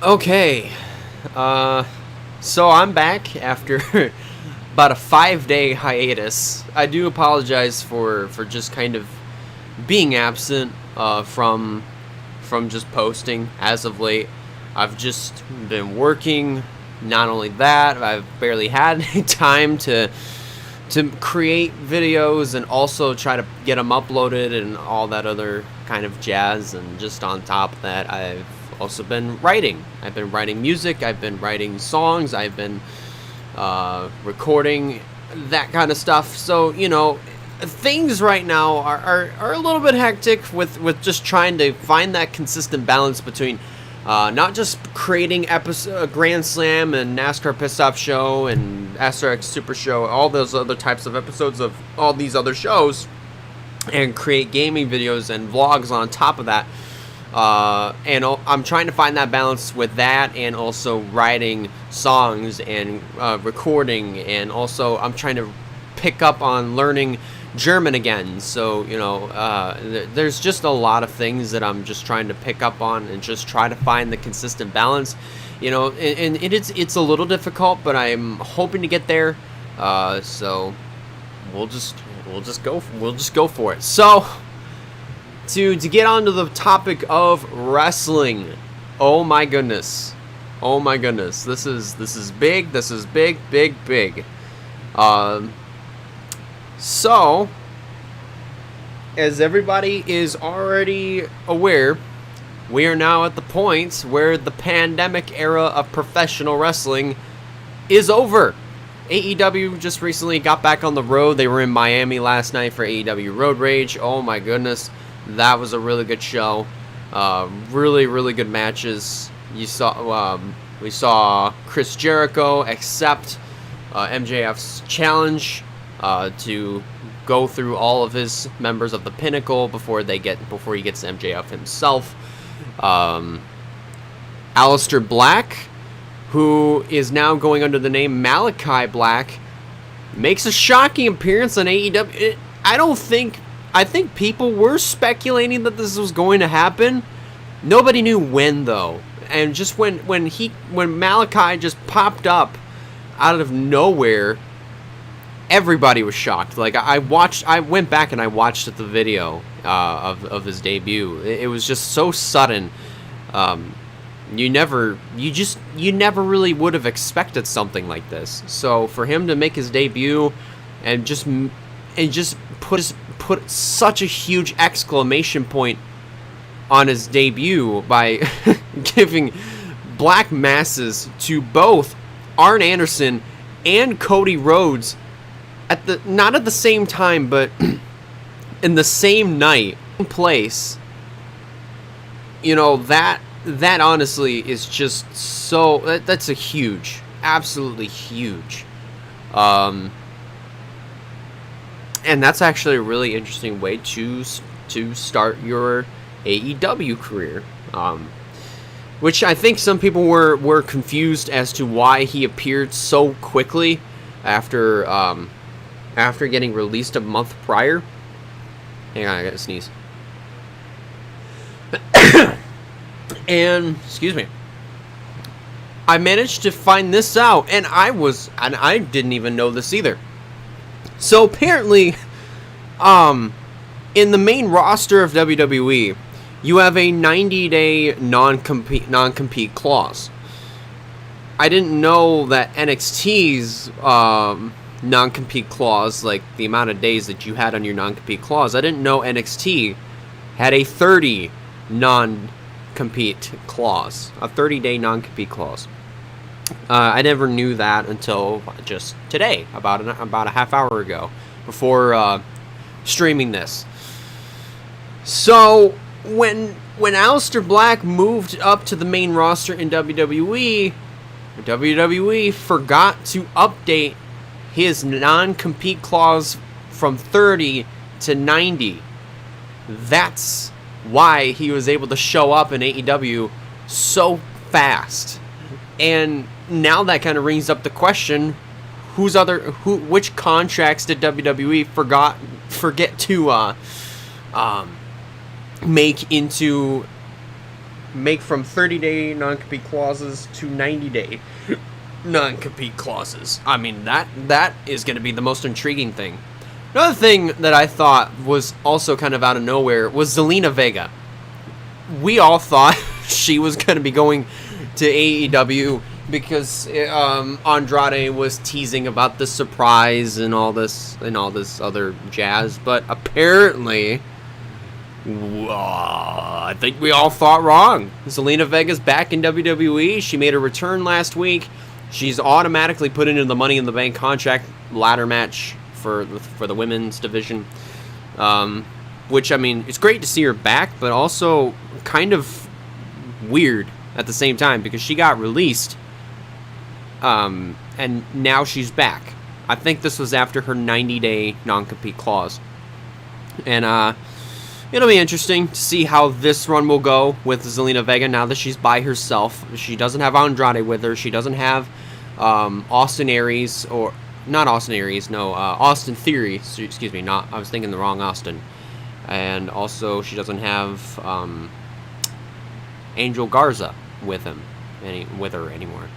Okay, uh, so I'm back after about a 5 day hiatus. I do apologize for just kind of being absent from just posting as of late. I've just been working. Not only that, I've barely had any time to create videos and also try to get them uploaded and all that other kind of jazz. And just on top of that, I've also been writing. I've been writing music, I've been writing songs, I've been recording that kind of stuff. So, things right now are a little bit hectic with just trying to find that consistent balance between not just creating Grand Slam and NASCAR Pit Stop Show and SRX Super Show, all those other types of episodes of all these other shows, and create gaming videos and vlogs on top of that. I'm trying to find that balance with that, and also writing songs and recording, and also I'm trying to pick up on learning German again. So there's just a lot of things that I'm just trying to pick up on and just try to find the consistent balance. And it's a little difficult, but I'm hoping to get there. So we'll just go for it. So to get onto the topic of wrestling, oh my goodness, this is big. This is big. So, as everybody is already aware, we are now at the point where the pandemic era of professional wrestling is over. AEW just recently got back on the road. They were in Miami last night for AEW Road Rage. Oh my goodness, that was a really good show. Really good matches. We saw Chris Jericho accept MJF's challenge to go through all of his members of the Pinnacle before he gets MJF himself. Aleister Black, who is now going under the name Malachi Black, makes a shocking appearance on AEW. I think people were speculating that this was going to happen. Nobody knew when, though. And just when Malachi just popped up out of nowhere, everybody was shocked. Like, I went back and I watched the video of his debut. It was just so sudden. You never really would have expected something like this. So for him to make his debut and just put such a huge exclamation point on his debut by giving black masses to both Arn Anderson and Cody Rhodes not at the same time, but in the same night, place. That honestly is just so. That's absolutely huge. And that's actually a really interesting way to start your AEW career. Which I think some people were confused as to why he appeared so quickly after getting released a month prior. Hang on, I gotta sneeze. And, excuse me. I managed to find this out, and I didn't even know this either. So apparently, in the main roster of WWE, you have a 90-day non-compete clause. I didn't know that NXT's non-compete clause, like the amount of days that you had on your non-compete clause, I didn't know NXT had a 30 non-compete clause, a 30-day non-compete clause. I never knew that until just today, about a half hour ago, before streaming this. So when Aleister Black moved up to the main roster in WWE forgot to update his non-compete clause from 30 to 90. That's why he was able to show up in AEW so fast. And now that kind of brings up the question, which contracts did WWE forget to make into make from 30-day non-compete clauses to 90-day non-compete clauses. I mean, that is going to be the most intriguing thing. Another thing that I thought was also kind of out of nowhere was Zelina Vega. We all thought she was going to be going to AEW because Andrade was teasing about the surprise and all this other jazz, but apparently, I think we all thought wrong. Zelina Vega's back in WWE. She made a return last week. She's automatically put into the Money in the Bank contract ladder match for the women's division, which, I mean, it's great to see her back, but also kind of weird at the same time because she got released, and now she's back. I think this was after her 90-day non-compete clause, and it'll be interesting to see how this run will go with Zelina Vega now that she's by herself. She doesn't have Andrade with her. She doesn't have Austin Aries, or not Austin Aries, no, Austin Theory. Excuse me, I was thinking the wrong Austin. And also, she doesn't have Angel Garza with her anymore.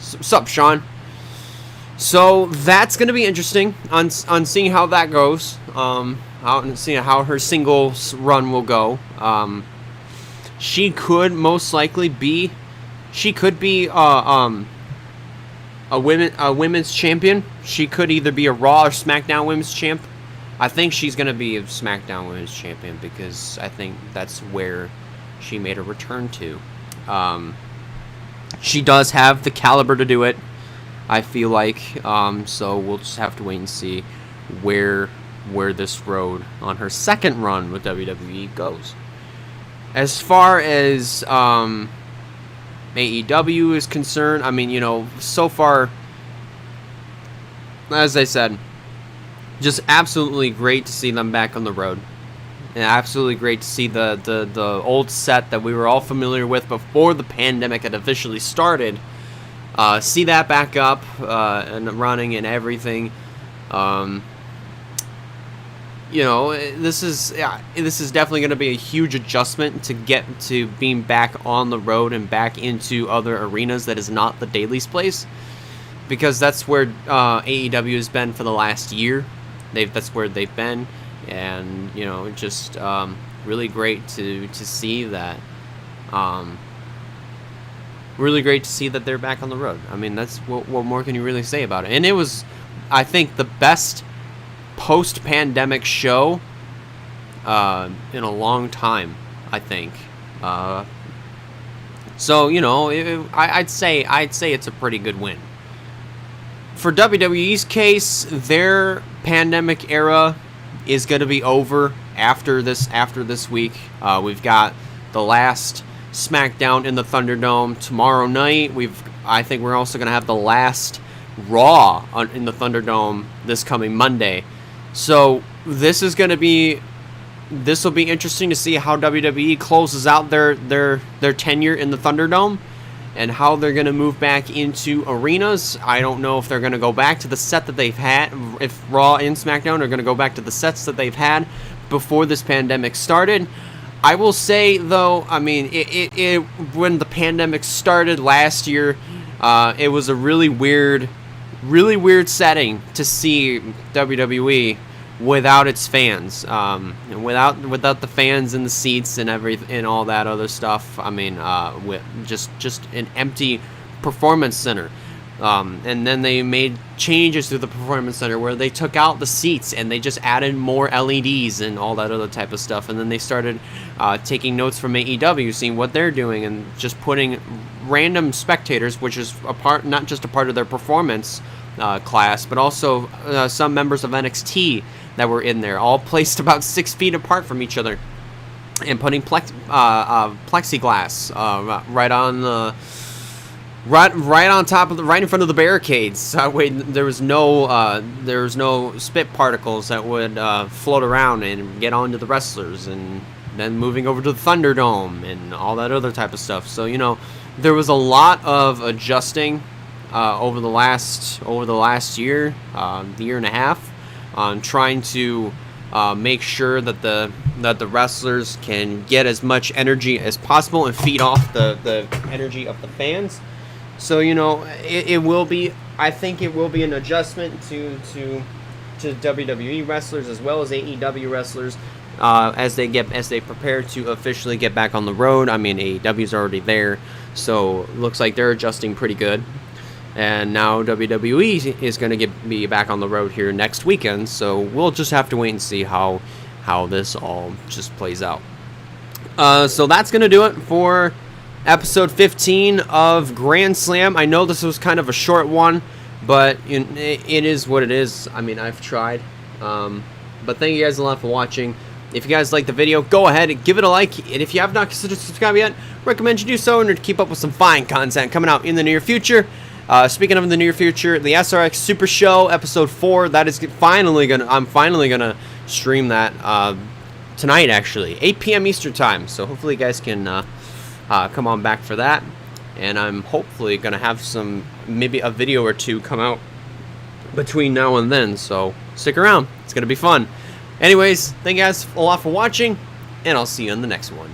Sup, Sean? So that's going to be interesting on seeing how that goes. Seeing how her singles run will go. She could most likely be. She could be a women's champion. She could either be a Raw or SmackDown women's champ. I think she's going to be a SmackDown women's champion because I think that's where she made a return to. She does have the caliber to do it, I feel like. So we'll just have to wait and see where this road on her second run with WWE goes. As far as AEW is concerned, I mean, so far, as I said, just absolutely great to see them back on the road. And absolutely great to see the old set that we were all familiar with before the pandemic had officially started. See that back up and running and everything. This is definitely going to be a huge adjustment to get to being back on the road and back into other arenas that is not the Daily's place, because that's where AEW has been for the last year. That's where they've been, and just really great to see that. Really great to see that they're back on the road. I mean, that's what more can you really say about it? And it was, I think, the best post-pandemic show in a long time, I think. So I'd say it's a pretty good win. For WWE's case, their pandemic era is going to be over after this week. We've got the last SmackDown in the Thunderdome tomorrow night. I think we're also going to have the last Raw in the Thunderdome this coming Monday. So this will be interesting to see how WWE closes out their tenure in the Thunderdome and how they're going to move back into arenas. I don't know if they're going to go back to the set that they've had, if Raw and SmackDown are going to go back to the sets that they've had before this pandemic started. I will say, though, I mean, it when the pandemic started last year, it was a really weird setting to see WWE without its fans, and without the fans in the seats and and all that other stuff. I mean, with just an empty performance center. And then they made changes to the performance center where they took out the seats and they just added more LEDs and all that other type of stuff. And then they started taking notes from AEW, seeing what they're doing, and just putting random spectators, which is not just a part of their performance class, but also some members of NXT that were in there, all placed about 6 feet apart from each other, and putting plexiglass right on top of right in front of the barricades. That way, there was no spit particles that would float around and get onto the wrestlers, and then moving over to the Thunderdome and all that other type of stuff. So there was a lot of adjusting over the last year, year and a half, on trying to make sure that the that the wrestlers can get as much energy as possible and feed off the energy of the fans. So, you know, it will be, I think it will be an adjustment to WWE wrestlers as well as AEW wrestlers as they prepare to officially get back on the road. I mean, AEW's already there, so looks like they're adjusting pretty good. And now WWE is going to be back on the road here next weekend, so we'll just have to wait and see how this all just plays out. So that's going to do it for episode 15 of Grand Slam. I know this was kind of a short one, but it is what it is. I mean, I've tried. But thank you guys a lot for watching. If you guys like the video, go ahead and give it a like. And if you have not considered subscribing yet, recommend you do so in order to keep up with some fine content coming out in the near future. Speaking of the near future, the SRX Super Show episode 4, that is I'm finally gonna stream that tonight, actually, 8 p.m. Eastern time. So hopefully you guys can come on back for that. And I'm hopefully gonna have maybe a video or two come out between now and then. So stick around, it's gonna be fun. Anyways, thank you guys a lot for watching, and I'll see you in the next one.